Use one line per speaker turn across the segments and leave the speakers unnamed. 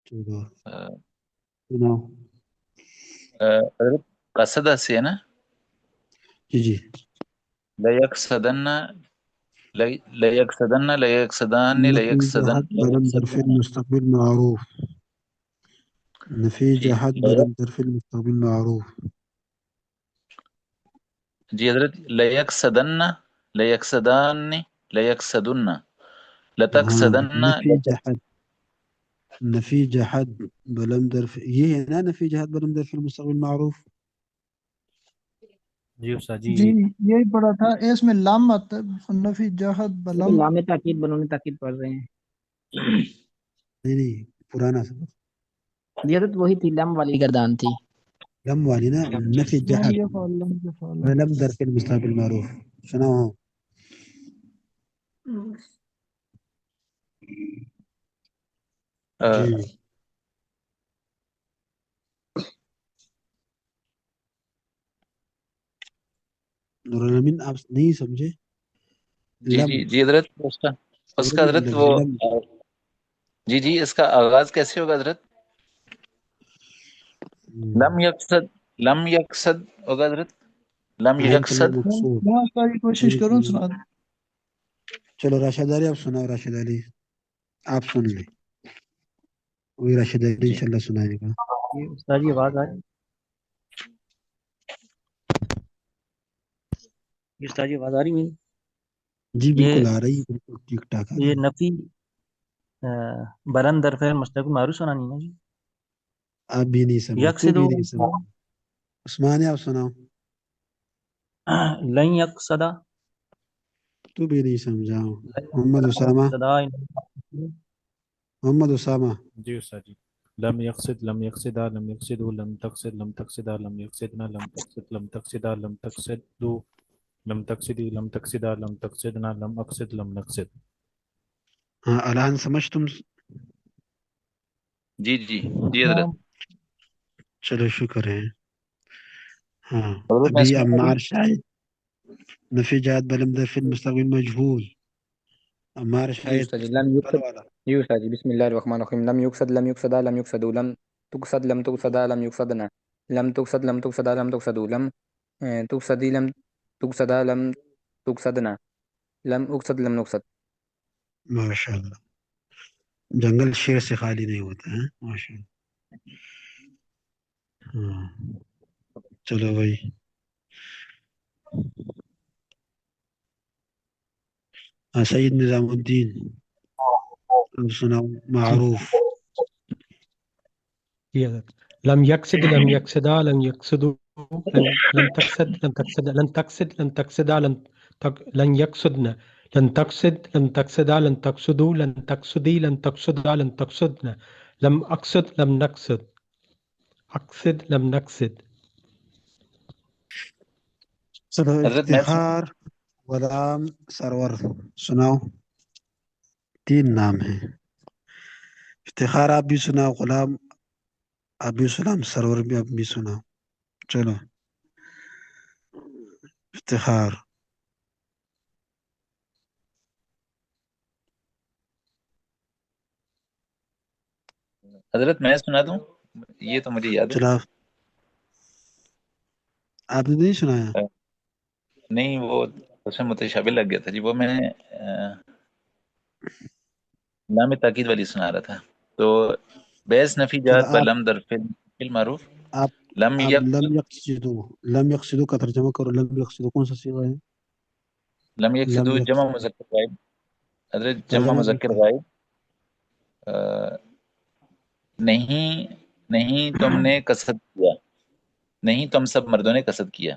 چلو
آ،
سناؤ.
حضرت قصدہ سے ہے نا،
جی جی.
لیکسدن لیکسدن لیکسدان
نفی
لیکسدن
جہت بلم ظرف
لیکسدن
المستقبل معروف. نفی
جی
جہت بلم ظرف المستقبل معروف.
جی حضرت لیکسدن لیکسدان لیکسدن
ہاں
لتکسدن
نفی جہت. نفی جہت بلم ظرف یہ ہے نا، نفی جہت بلم ظرف المستقبل معروف.
جی استاد جی
جی یہی پڑھا تھا، اس میں لام آتا ہے، نفی جہد
یہ تو
بلم.
لام تاکید بنون تاکید پڑھ رہے ہیں.
نہیں نہیں، پرانا سبق.
یہ حضرت وہی تھی، لم والی گردان تھی.
لم والی نا. نفی
لم
جہت
یفعل لم یفعل.
بلم ظرف المستقبل معروف. سناؤ. جی نور الامین آپ نہیں سمجھے.
جی
لم
جی جی حضرت اس کا حضرت وہ
لم.
جی جی اس کا آغاز کیسے ہوگا حضرت؟ لم یقصد، لم یقصد ہوگا حضرت، لم
عین
یقصد.
تمام مقصود.
میں اس کی کوشش کروں سنا دیں.
چلو راشد علی آپ سناؤ. راشد علی آپ سن لیں، وہی راشد علی
جی
انشاءاللہ سنائے گا.
جی استاد جی آواز آ رہی جی استاد جی آواز آ رہی میری؟
جی
یہ
بالکل آ رہی ہے، بالکل ٹھیک ٹھاک آ
یہ
رہی ہے.
نفی برن درف مستقبل معروف سنانی نا جی.
آپ بھی نہیں سمجھے، تو
یقصد
بھی نہیں سمجھے. عثمان آپ سناؤ.
لن یقصدا،
تو بھی نہیں سمجھا.
لن
محمد اسامہ.
یقصدا.
محمد اسامہ.
جی استاد جی. لم یقصد لم یقصدا لم یقصدوا لم تقصد لم تقصدا لم یقصدنا لم تقصد لم تقصدا لم تقصدوا لم تقصدی لم تقصدا لم تقصدنا لم اقصد لم نقصد.
ہاں الان سمجھ تم.
جی جی جی حضرت.
چلو شکر ہے. ہاں
حضرت میں
ابھی
سنا دوں.
عمار شاہد. نفی جات بلم ظرف المستقبل مجهول. عمار
جی
شاہد
استاد جی لم
کل
یقصد.
والا.
جی استاد جی بسم اللہ الرحمن الرحیم. لم یقصد لم یقصدا لم یقصدوا لم تقصد لم تقصدا لم یقصدنا لم تقصد لم تقصدا لم تقصدوا لم تقصدی لم تقصدا لم تقصدنا لم اقصد لم نقصد.
ماشاء اللہ، جنگل شیر سے خالی نہیں ہوتا ہے. ماشاء اللہ. ہاں چلو بھائی. ہاں سید نظام الدین اب سناؤ معروف.
لم يقصد لم يقصدا لم يقصدوا لن تقصد لم تقصد لن تقصد لن تقصدا لن يقصدنا لن تقصد لن تقصدا لن تقصدوا لن تقصدي لن تقصدا لن تقصدنا لم أقصد لم نقصد أقصد لم نقصد.
چلو
حضرت میں
افتخار غلام سرور سناؤ. 3 نام ہیں. افتخار آپ بھی سناؤ، غلام آپ بھی سناؤ، سرور بھی آپ بھی سناؤ. چلو افتخار.
حضرت میں سنا دوں، یہ تو مجھے یاد ہے.
چلو آپ نے نہیں سنایا.
نہیں وہ اس میں متشابہ لگ گیا تھا جی، وہ میں نے لام تاکید والی سنا رہا تھا. تو بیس نفی
چلو
جات بلم در فل معروف
آپ
لم
آپ
یک
لم یقصدو. لم یقصدو کا ترجمہ کرو. لم یقصدو کون سا صیغہ ہے؟
لم
لم
یقصدو جمع
یقصد
مذکر غائب. حضرت جمع
ترجمہ
مذکر
بالکل.
غائب. نہیں نہیں تم نے قصد کیا، نہیں تم سب مردوں نے قصد کیا،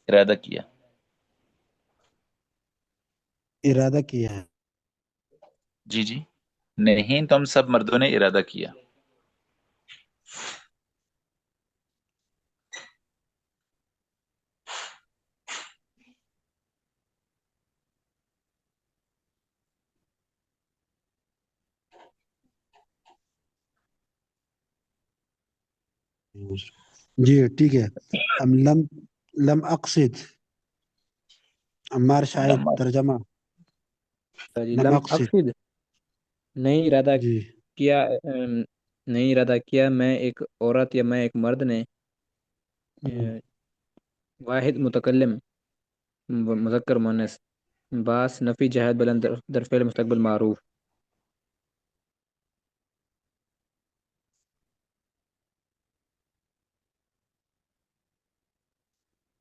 ارادہ کیا.
ارادہ کیا ہے.
جی جی نہیں تم سب مردوں نے ارادہ کیا.
جی ٹھیک ہے. اب لم اقصد. عمار شاہد
لم
ترجمہ.
جی
لم
لم
اقصد.
اقصد نہیں ارادہ
جی
کیا نہیں ارادہ کیا میں ایک عورت یا میں ایک مرد نے واحد متکلم مذکر مؤنث باس نفی جہت بلند در فعل مستقبل معروف.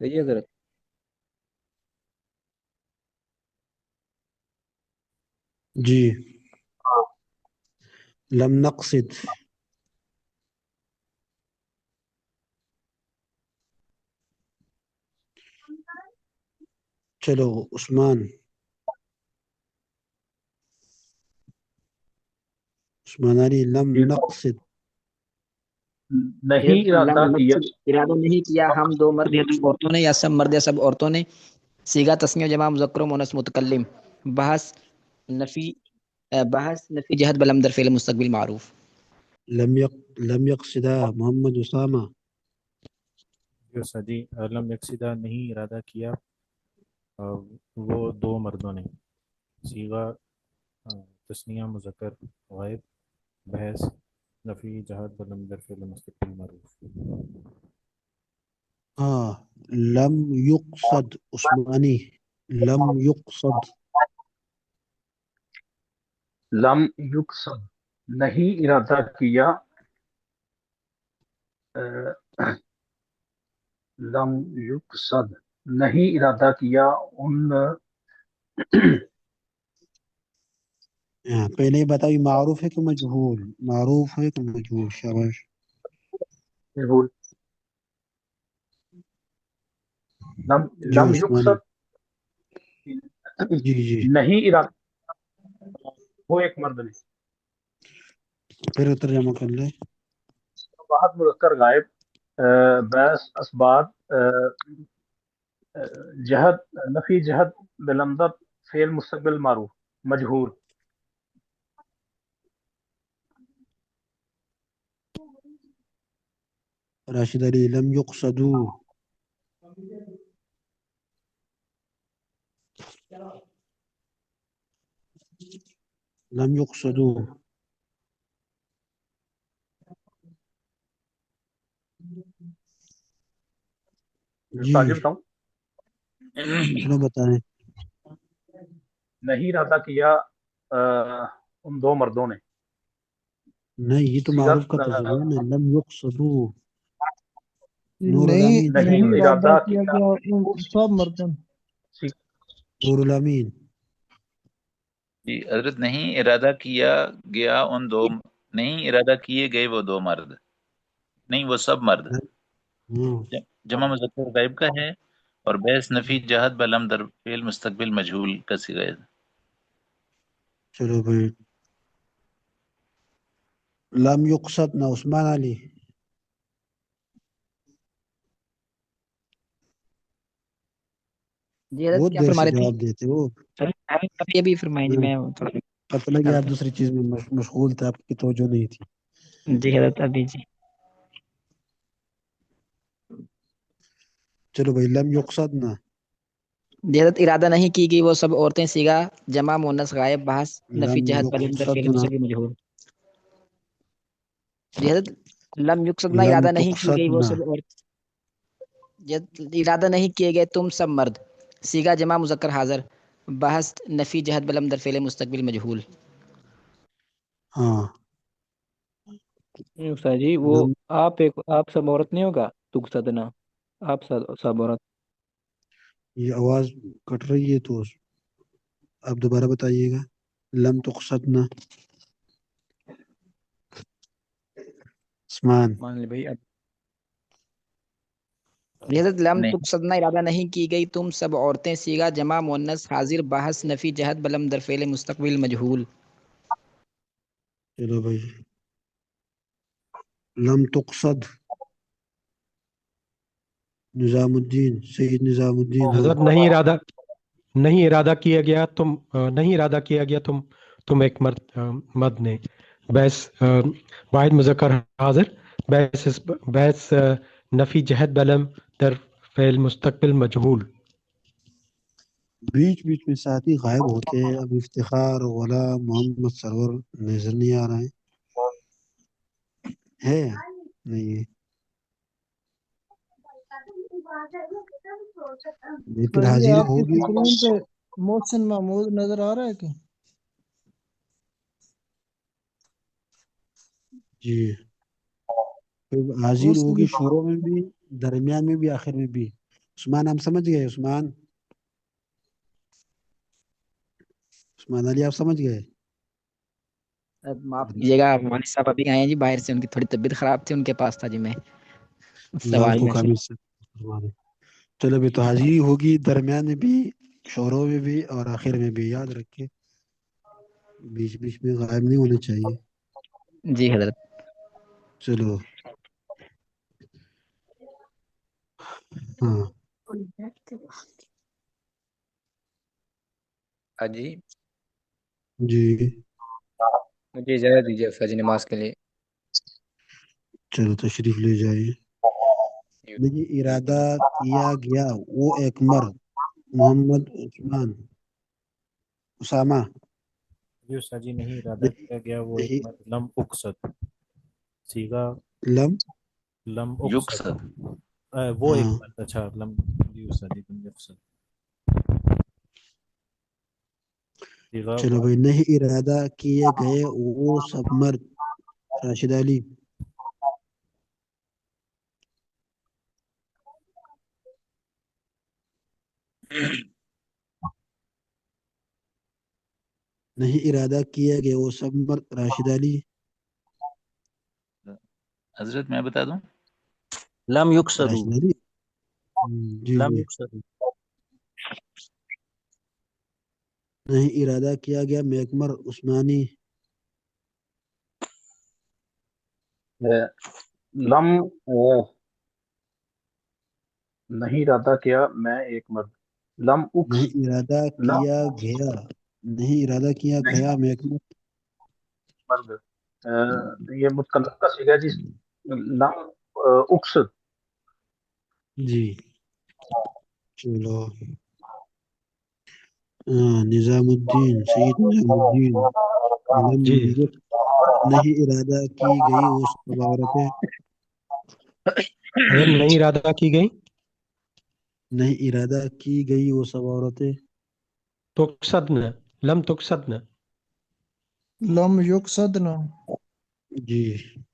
صحیح ہے حضرت.
جی لم نقصد چلو عثمان علی لم نقصد
نہیں ارادہ
لم
کیا
نقصد ارادہ نہیں کیا ہم دو مرد یا دو عورتوں نے یا سب مرد یا سب عورتوں نے صیغہ تسنیہ جمع مذکر و مؤنث متکلم بحث نفی جہت بلم در فعل مستقبل معروف.
لم يقصدا محمد اسامہ
جو سجی لم یکسدہ نہیں ارادہ کیا وہ دو مردوں نے صیغہ تسنیہ مذکر غائب بحث نفی جہت بلم در فعل مستقبل معروف.
ہاں لم يقصد عثمانی لم يقصد
لم یقصد نہیں ارادہ کیا لم یقصد نہیں ارادہ کیا ان
پہلے ہی بتائی معروف ہے کہ مجہول معروف ہے کہ مجہول شاباش
مجہول لم
جی
لم
عثمانی
یقصد
جی
نہیں ارادہ وہ ایک مرد نے
پھر ترجمہ کر لے
واحد مذکر غائب بیس اسباب جہد نفی جہد بلمدت فعل مستقبل معروف مجہور.
راشد علی لم يقصدوا لم يقصدوا جی
تاجر بتاؤں
چلو بتائیں
نہیں ارادہ کیا ان دو مردوں نے
نہیں یہ تو معروف کا ترجمہ ہے نا لم يقصدوا نور
نہیں
الامین
نہیں ارادہ
کیا
کیا
گیا ان سب مردوں.
نور الامین
جی حضرت نہیں ارادہ کیا گیا ان دو نہیں ارادہ کیے گئے وہ دو مرد نہیں وہ سب مرد
ہاں
جمع مذکر غائب کا ہے اور بحث نفی جہت بلم در فعل مستقبل مجہول کا صیغہ ہے.
چلو بھائی لم يقصد نہ عثمان علی
جی حضرت
بہت
کیا
دیر
فرما
سے
رہے تھے؟
جواب دیتے ہو
ابھی ابھی فرمائیں جی میں تھوڑا
پتہ لگا آپ دوسری چیز میں مشغول تھے آپ کی توجہ نہیں تھی
جی حضرت ابھی جی.
چلو بھائی لم يقصد نہ
جی حضرت ارادہ نہیں کی گئی وہ سب عورتیں صیغہ جمع مؤنث غائب بحث نفی
لم
جہت بلم در فعل
يقصد نہ
مستقبل مجہول. جی حضرت لم یقصد نہ
لم
ارادہ نہیں کی گئی
تقصد
وہ
نہ
سب عورت ارادہ نہیں کیے گئے تم سب مرد صیغہ جمع مذکر حاضر بحث نفی جہت بلم در فعل مستقبل مجہول.
ہاں
استاد جی وہ
لم
آپ سب عورت نہیں ہوگا تقصدنا آپ سب عورت.
یہ آواز کٹ رہی ہے تو آپ دوبارہ بتائیے گا لم تقصد نہ عثمان
مان لے بھائی
جی حضرت لم
نہیں
تقصد نہ ارادہ نہیں کی گئی تم سب عورتیں صیغہ جمع مؤنث حاضر بحث نفی جہت بلم در فعل مستقبل مجہول.
چلو بھائی لم تقصد نظام الدین سید نظام الدین ہاں
حضرت نہیں ارادہ کیا گیا نہیں ارادہ کیا گیا تم ایک مرد نے بحث واحد مذکر حاضر بحث نفی جہت بلم در فعل مستقبل مجہول.
بیچ بیچ میں ساتھی غائب ہوتے ہیں. اب افتخار غلام محمد سرور نظر نہیں آ رہا ہے نہیں ہے. یہ پھر
بھائی جی
حاضری
آپ کی
ہوگی.
اسکرین پہ محسن محمود نظر آ رہا ہے کہ
جی پھر حاضر
اس
ہوگی شروع میں بھی درمیان میں بھی آخر میں بھی. عثمان ہم سمجھ گئے. عثمان علی آپ سمجھ گئے.
معاف کیجیے گا والد صاحب ابھی آئے ہیں جی باہر سے، ان کی تھوڑی طبیعت خراب تھی، ان کے پاس تھا جی میں
اللہ ان
سواری
کو
میں سے.
کامل سے فرما دے. چلو بھی تو حاضری ہوگی درمیان میں بھی شوروں میں بھی اور آخر میں بھی. یاد رکھے بیچ بیچ میں غائب نہیں ہونے چاہیے.
جی حضرت.
چلو ہاں
جی
جی
مجھے اجازت دیجیے فجر نماز کے لیے.
چلو تشریف لے جائیے. نہیں ارادہ کیا گیا وہ ایک مرد محمد عثمان اسامہ.
جی استاد جی نہیں ارادہ
نہیں
کیا گیا وہ ایک
نہیں
مرد لم اقصد سیگا
لم
لم اقصد
يقصد
وہ ایک
ہاں
مرد. اچھا لم جی استاد جی لم اقصد سیگا
چلو بھائی. نہیں ارادہ کیے گئے وہ سب مرد راشد علی. نہیں ارادہ کیے گئے وہ سب مرد راشد علی.
حضرت میں بتا دوں
لم يقصدوا
راشد علی جی
لم
جی.
يقصدوا
نہیں ارادہ کیا گیا میکمر عثمانی.
لم نہیں ارادہ کیا میں ایک مرد. لم اکس
نہیں ارادہ
لم
کیا گیا نہیں ارادہ کیا
نہیں
گیا میکمر.
مرد. یہ متکلم کا صیغہ جی. لم اکس.
جی چلو نظام الدین سید نظام الدین. لم
جی
یک نہیں ارادہ کی گئی وہ سب عورتیں.
حضرت نہیں ارادہ کی گئی
نہیں ارادہ کی گئی وہ سب عورتیں.
تقصدن لم تقصدن.
لم یقصدنا.
جی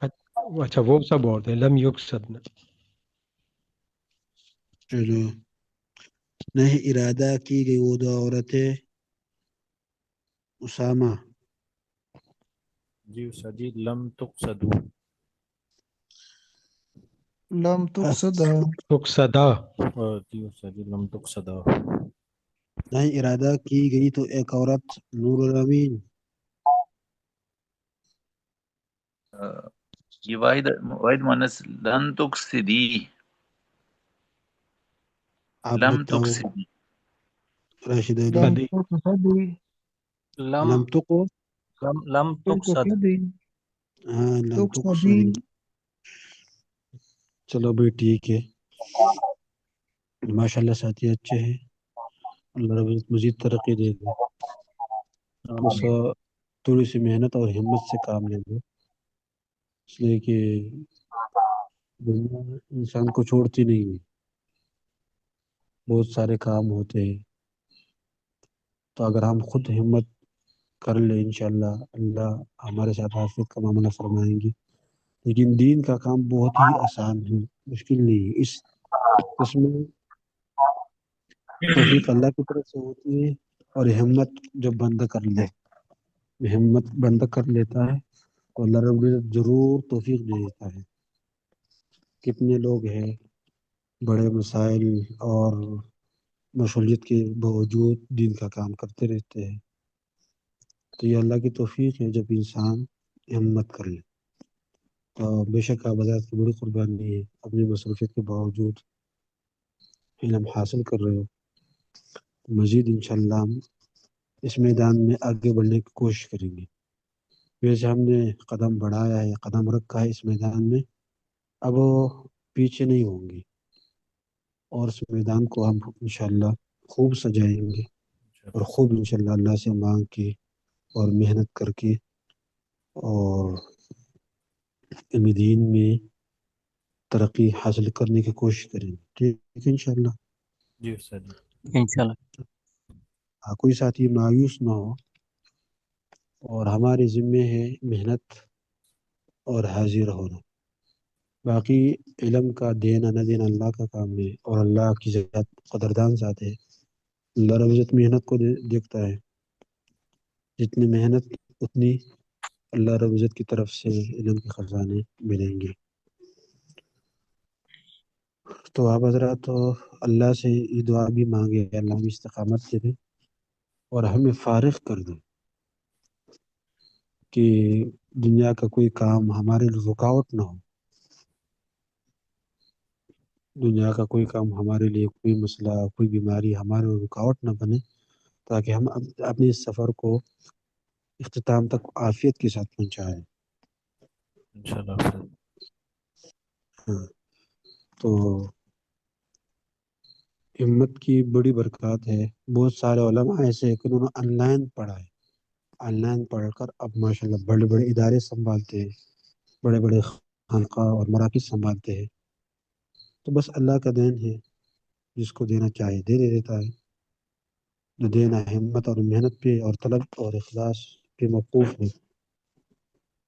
اچھا وہ سب عورتیں لم یقصدن.
چلو نہیں ارادہ کی گئی وہ دو عورتیں. اسامہ
جی استاد جی لم تقصدوا
لم تقصدها.
تقصدا
جی استاد جی لم تقصدا
نہیں ارادہ کی گئی تو ایک عورت نور الامین.
یہ واحد مؤنث لن تقصدی
آپ
لم
بتاؤ
تقصدی
راشد علی.
لم
قدی
تقصدي
لم
لم
تقو
لم تقصد
تقصدي
ہاں لم
تقصدي.
تقصدی. چلو بھائی ٹھیک ہے. ماشاء اللہ ساتھی اچھے ہیں. اللہ رب العزت مزید ترقی دے دے. بس تھوڑی سی محنت اور ہمت سے کام لیں گے. اس لیے کہ دنیا انسان کو چھوڑتی نہیں ہے. بہت سارے کام ہوتے ہیں. تو اگر ہم خود ہمت کر لیں انشاءاللہ اللہ ہمارے ساتھ حافظ کا معاملہ فرمائیں گے. لیکن دین کا کام بہت ہی آسان ہے مشکل نہیں ہے. اس میں توفیق اللہ کی طرف سے ہوتی ہے. اور ہمت جو بند کر لے ہمت بند کر لیتا ہے تو اللہ رب العزت ضرور توفیق دے دیتا ہے. کتنے لوگ ہیں بڑے مسائل اور مشغولیت کے باوجود دین کا کام کرتے رہتے ہیں. تو یہ اللہ کی توفیق ہے جب انسان ہمت کر لے. تو بے شک آپ بازار کی بڑی قربانی ہے اپنی مصروفیت کے باوجود علم حاصل کر رہے ہو. مزید انشاءاللہ ہم اس میدان میں آگے بڑھنے کی کوشش کریں گے. ویسے ہم نے قدم بڑھایا ہے قدم رکھا ہے اس میدان میں. اب پیچھے نہیں ہوں گے اور اس میدان کو ہم انشاءاللہ خوب سجائیں گے. اور خوب انشاءاللہ اللہ سے مانگ کے اور محنت کر کے اور علم دین میں ترقی حاصل کرنے کی کوشش کریں. ٹھیک ہے انشاءاللہ.
جی استاد جی.
انشاءاللہ.
کوئی ساتھی مایوس نہ ہو، اور ہمارے ذمے ہے محنت اور حاضر ہونا. باقی علم کا دینا نہ دینا اللہ کا کام ہے، اور اللہ کی ذات قدردان ذات ہے. اللہ رب العزت محنت کو دیکھتا ہے. جتنی محنت اتنی اللہ رب العزت کی طرف سے علم کے خزانے ملیں گے. تو آپ حضرات اللہ سے یہ دعا بھی مانگے، اللہ ہمیں استقامت دے دے اور ہمیں فارغ کر دے کہ دنیا کا کوئی کام ہمارے لیے رکاوٹ نہ ہو. دنیا کا کوئی کام ہمارے لیے، کوئی مسئلہ، کوئی بیماری ہمارے لیے رکاوٹ نہ بنے، تاکہ ہم اپنے اس سفر کو اختتام تک عافیت کے ساتھ پہنچائیں.
انشاءاللہ استاد.
ہاں. تو ہمت کی بڑی برکات ہے. بہت سارے علماء ایسے ہیں کہ انہوں نے آن لائن پڑھا ہے. آن لائن پڑھ کر اب ماشاءاللہ بڑے بڑے ادارے سنبھالتے ہیں، بڑے بڑے خانقاہ اور مراکز سنبھالتے ہیں. تو بس اللہ کا دین ہے، جس کو دینا چاہے دے دیتا ہے. جو دینا ہمت اور محنت پہ اور طلب اور اخلاص پہ موقوف ہے.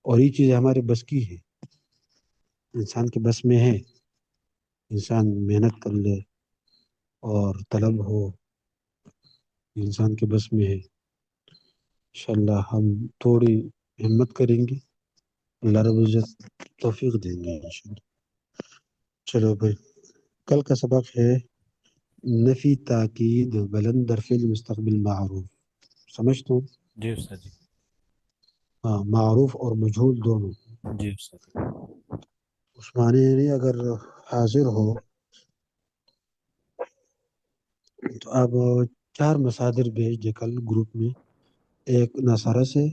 اور یہ چیزیں ہمارے بس کی ہے، انسان کے بس میں ہے. انسان محنت کر لے اور طلب ہو، انسان کے بس میں ہے. انشاءاللہ ہم تھوڑی ہمت کریں گے، اللہ رب العزت توفیق دیں گے انشاءاللہ. چلو بھائی، کل کا سبق ہے نفی تاکید بلند در فعل مستقبل معروف. سمجھتا ہوں.
جی استاد جی.
ہاں، معروف اور مجہول دونوں.
جی استاد.
عثمانی یعنی اگر حاضر ہو تو آپ 4 مصادر بھیج دے کل گروپ میں. ایک نصارہ سے،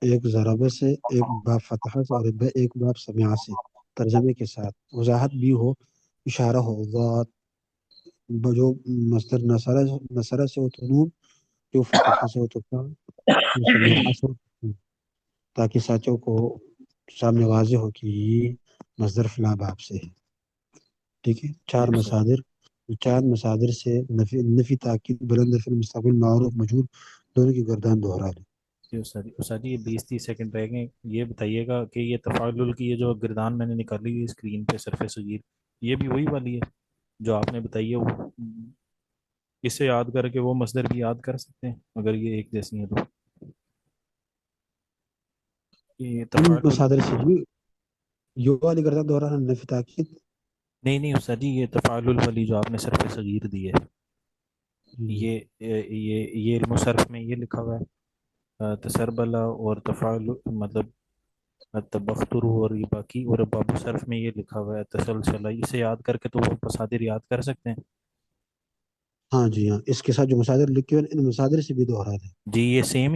ایک ضربہ سے، ایک باب فتحہ سے، اور ایک باب سمعہ سے، ترجمے کے ساتھ. وضاحت بھی ہو، اشارہ ہو. ذات جو مصدر نصارہ سے ہو تو نون، جو فتحہ سے ہو تو تا، جو سمعہ سے ہو تو نون، تاکہ ساتھیوں کو سامنے واضح ہو کہ یہ مصدر فلاں باب سے ہے. ٹھیک ہے. 4
جی استاد.
مصادر، 4 مصادر سے نفی تاکید بلند فعل مستقبل معروف مجہول دونوں کی گردان دہرا لیں.
جی استاد. استاد جی، یہ 20-30 سیکنڈ رہ گئے. یہ بتائیے گا کہ یہ تفاعل کی یہ جو گردان میں نے نکالی ہے اسکرین پہ صرف صغیر، یہ بھی وہی والی ہے جو آپ نے بتائی ہے؟ وہ اسے یاد کر کے وہ مصدر بھی یاد کر سکتے ہیں اگر یہ ایک جیسی ہیں تو؟ یہ
ان
تفاعل
مصادر سے یہ والی گردان دہرانا نفی تاکید.
نہیں استاد جی، یہ تفاعل والی جو آپ نے صرف صغیر دی ہے، یہ علم و صرف میں یہ لکھا ہوا ہے تسربلا اور تفاعل مطلب تبختر، اور یہ باقی، اور باب صرف میں یہ لکھا ہوا ہے تسلسل. اسے یاد کر کے تو وہ مصادر یاد کر سکتے ہیں.
ہاں جی ہاں، اس کے ساتھ جو مصادر لکھے ہوئے ان مصادر سے بھی دہرا دیں.
جی یہ سیم